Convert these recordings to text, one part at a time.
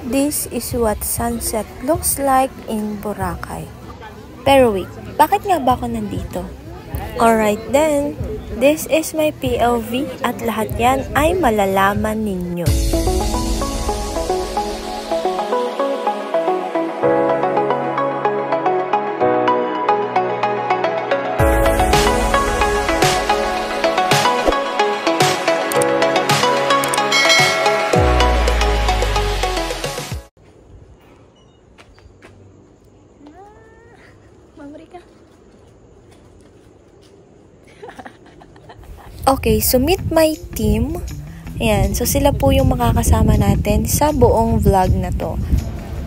This is what sunset looks like in Boracay. Pero wait, bakit nga ba ako nandito? Alright then, this is my POV at lahat yan ay malalaman ninyo. Okay, so meet my team. Ayan, so sila po yung makakasama natin sa buong vlog na to.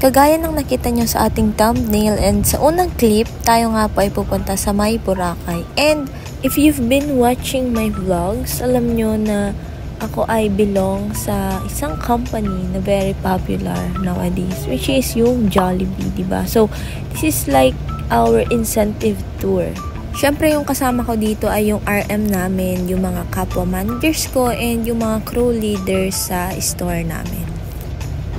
Kagaya ng nakita nyo sa ating thumbnail and sa unang clip, tayo nga po ay pupunta sa May Boracay. And if you've been watching my vlogs, alam nyo na ako ay belong sa isang company na very popular nowadays, which is yung Jollibee, diba? So, this is like our incentive tour. Siyempre, yung kasama ko dito ay yung RM namin, yung mga kapwa managers ko, and yung mga crew leaders sa store namin.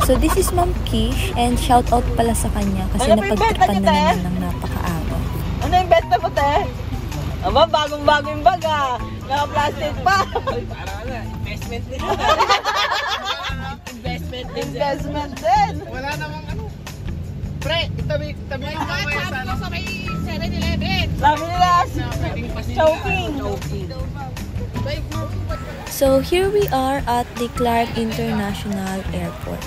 So, this is Ma'am Kish, and shout out pala sa kanya kasi napagtripan na naman ng napakaaga. Ano yung benta mo, te? Aba, bagong-bago yung bag, ah. Naka-plastic pa. Parang investment din. Investment din. Wala namang ano. Pre, tabi ko sa may 7-Eleven. Sabi nila, choking. So, here we are at the Clark International Airport.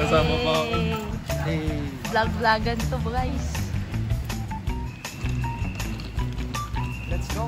Kasama pa ako. Vlog-vlogan to, guys. Let's go.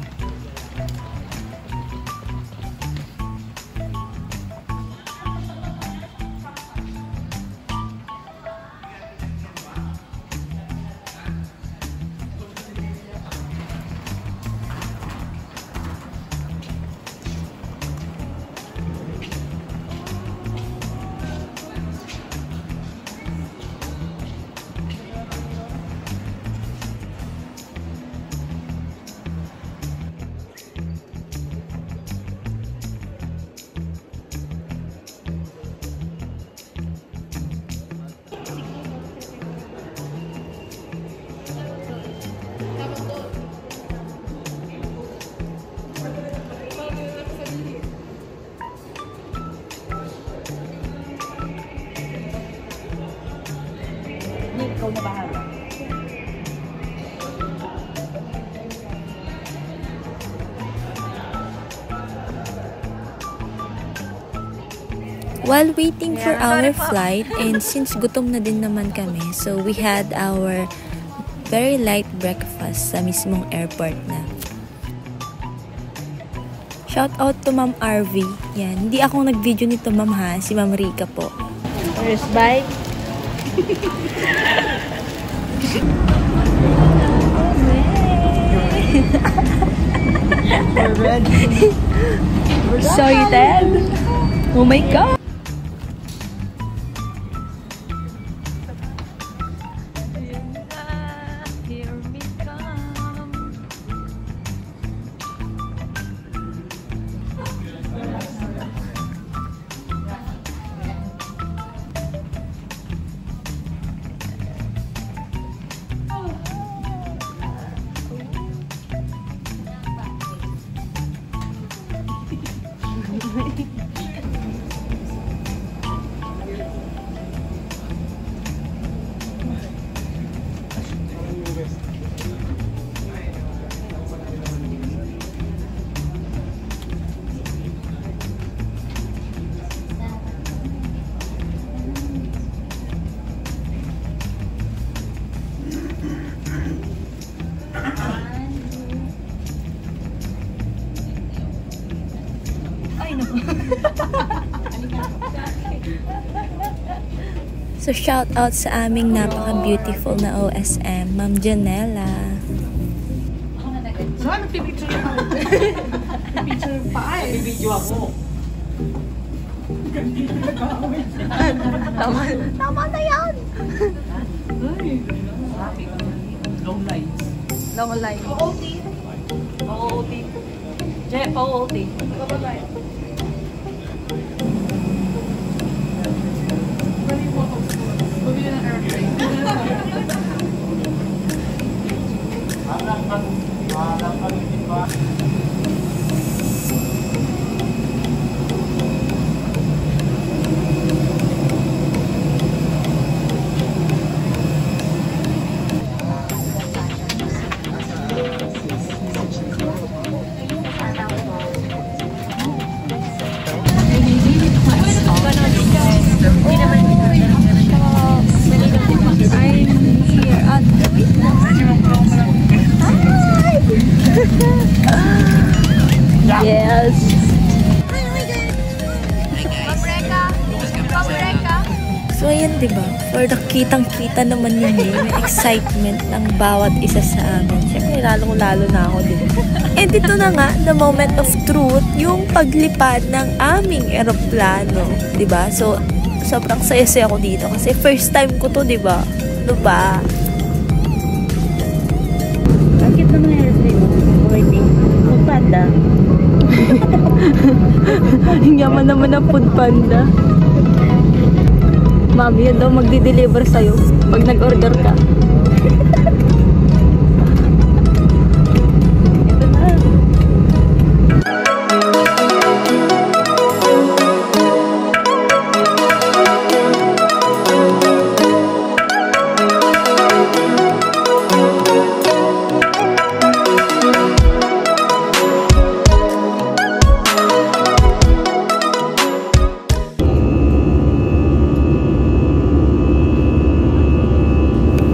Ikaw na bahala. While waiting for our flight, and since gutom na din naman kami, so we had our very light breakfast sa mismong airport na. Shout out to Ma'am RV. Yan, hindi ako nag-video nito, Ma'am, ha, si Ma'am Rika po. First bite. We're ready. We're excited. Oh my God. So, shout out sa aming napaka-beautiful na OSM, Ma'am Janela. So, nagpipicture pa. Nagpipicture pa eh. Nagpipicture ako. Tama na yan! Long lines. Long line. OOT. Jeff, OOT. Yes! So ayan, diba? For the kitang-kita naman yun eh. May excitement ng bawat isa sa amin. Siyempre, lalong-lalo na ako, diba? And dito na nga, the moment of truth, yung paglipad ng aming eroplano. Diba? So, sobrang saya-saya ako dito. Kasi first time ko to, diba? Diba? Bakit naman yung airplane mo? Waiting. Food Panda. Hindi naman ng Food Panda. Mami, yun daw magdi-deliver sa'yo pag nag-order ka. Ito na.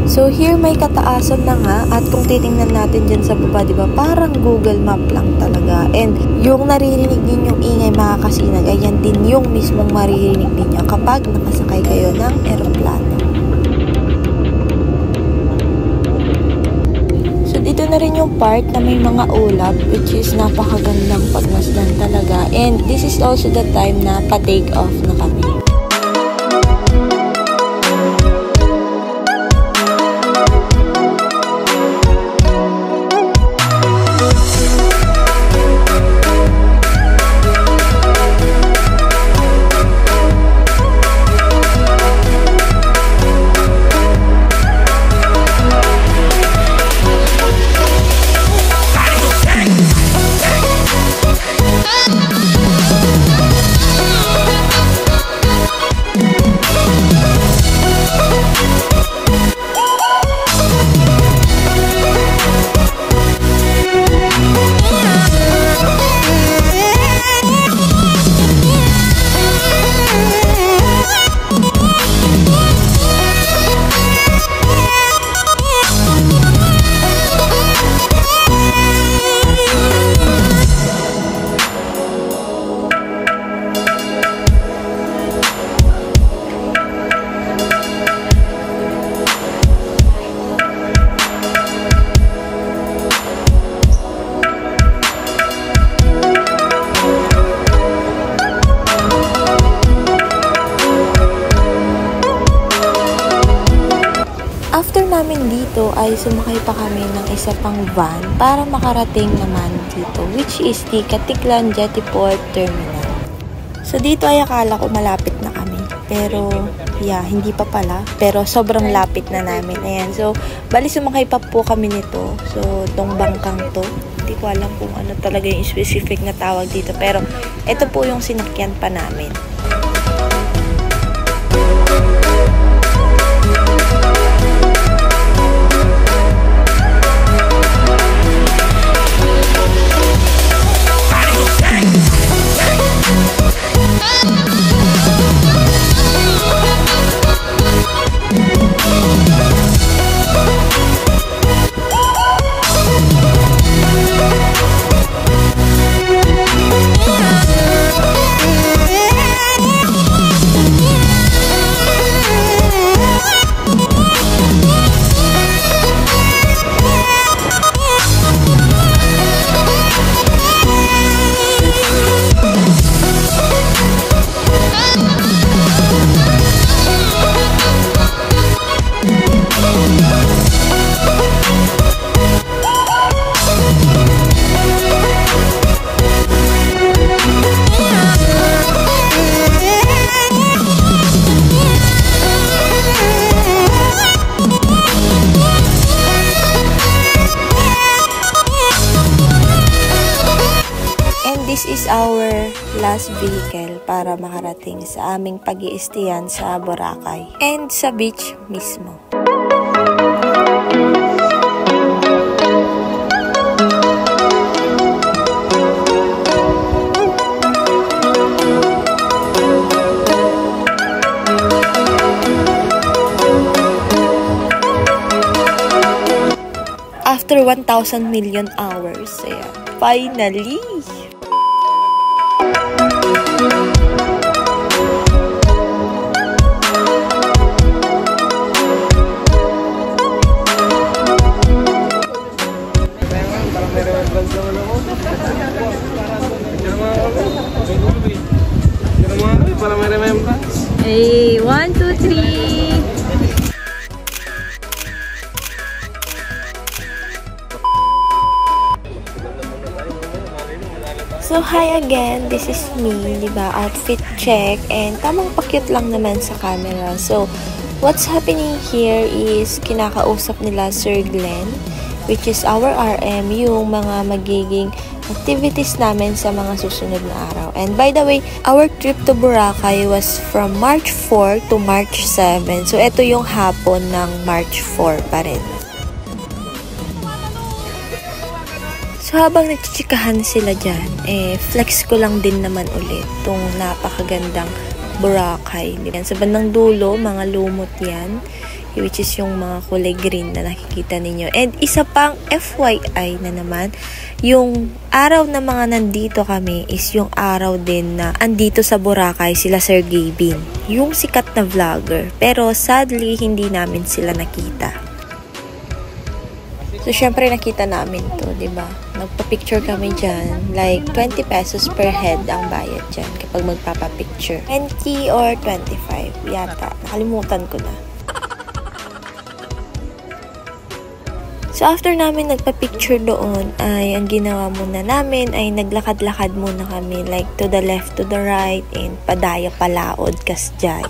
So here may kataasan na nga, at kung titingnan natin dyan sa baba, diba, parang Google Map lang talaga. And yung naririnig ninyong ingay mga kasinag, ayan din yung mismong maririnig ninyo kapag nakasakay kayo ng eroplano. So dito na rin yung part na may mga ulap, which is napakagandang pagmasdan talaga. And this is also the time na pa-take off na kami. After namin dito ay sumakay pa kami ng isa pang van para makarating naman dito, which is the Katiklan Jettyport Terminal. So dito ay akala ko malapit na kami, pero yeah, hindi pa pala, pero sobrang lapit na namin. Ayan, so bali sumakay pa po kami nito. So tong bangkang to, hindi ko alam kung ano talaga yung specific na tawag dito, pero ito po yung sinakyan pa namin. is our last vehicle para makarating sa aming pag-i-stayan sa Boracay and sa beach mismo. After 1,000 million hours, ayan, finally! Hey, 1, 2, 3! So, hi again. This is me, diba? Outfit check. And tamang pa-cute lang naman sa camera. So, what's happening here is kinakausap nila Sir Glenn, which is our RM, yung mga magiging activities namin sa mga susunod na araw. And by the way, our trip to Boracay was from March 4 to March 7. So, ito yung hapon ng March 4 pa rin. So, habang nagchichikahan sila dyan, flex ko lang din naman ulit itong napakagandang Boracay. Sa bandang dulo, mga lumot yan, which is yung mga kulay green na nakikita ninyo. And isa pang FYI na naman, yung araw na mga nandito kami is yung araw din na andito sa Boracay sila Sir Gavin, yung sikat na vlogger. Pero sadly, hindi namin sila nakita. So, syempre nakita namin to, diba? Nagpa-picture kami dyan. Like, 20 pesos per head ang bayad dyan kapag magpapa-picture. 20 or 25 yata. Nakalimutan ko na. So, after namin nagpa-picture doon, ay ang ginawa muna namin ay naglakad-lakad muna kami. Like, to the left, to the right, and padaya palaod kasjay.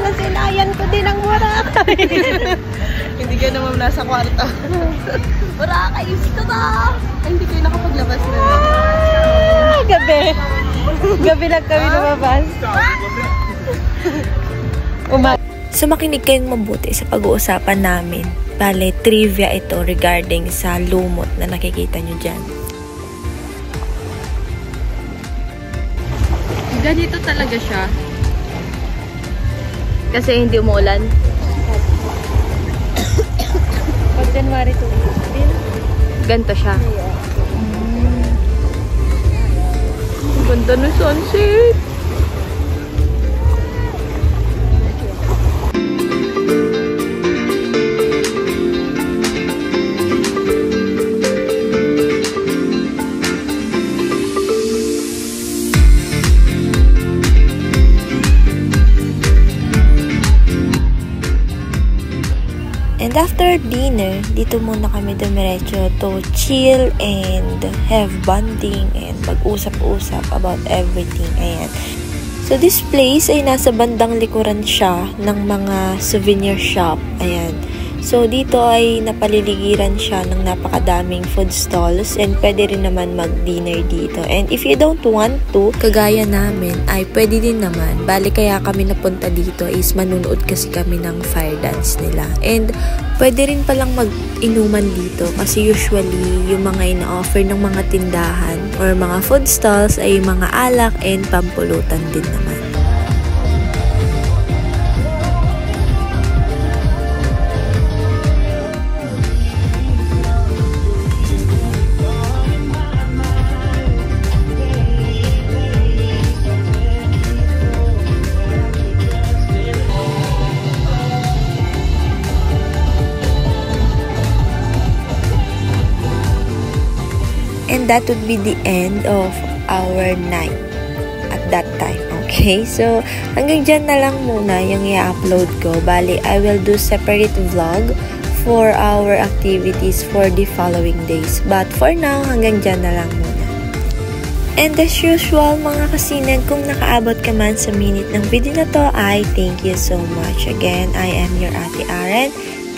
Nasinayan ko din ang Boracay. Hindi ka naman nasa kwarto. Boracay, gusto ba? Ay, hindi kayo nakapaglabas na. Gabi. Gabi lang kami lumabas. So, makinig kayong mabuti sa pag-uusapan namin. Bale, trivia ito regarding sa lumot na nakikita nyo dyan. Ganito talaga siya. Kasi hindi umuulan. Pag January 2, Ganto siya. Ganda ng sunset. after dinner, dito muna kami dumiretso to chill and have bonding and mag-usap-usap about everything. Ayan. So, this place ay nasa bandang likuran siya ng mga souvenir shop. Ayan. So, dito ay napaliligiran siya ng napakadaming food stalls and pwede rin naman mag-dinner dito. And if you don't want to, kagaya namin, ay pwede din naman. Bali kaya kami napunta dito is manunood kasi kami ng fire dance nila. And pwede rin palang mag-inuman dito kasi usually yung mga ina-offer ng mga tindahan or mga food stalls ay mga alak and pampulutan din naman. And that would be the end of our night at that time. Okay? So, hanggang dyan na lang muna yung i-upload ko. Bali, I will do separate vlog for our activities for the following days. But for now, hanggang dyan na lang muna. And as usual, mga kasinag, kung nakaabot ka man sa minute ng video na to, I thank you so much. Again, I am your Ate Aren.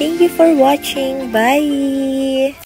Thank you for watching. Bye!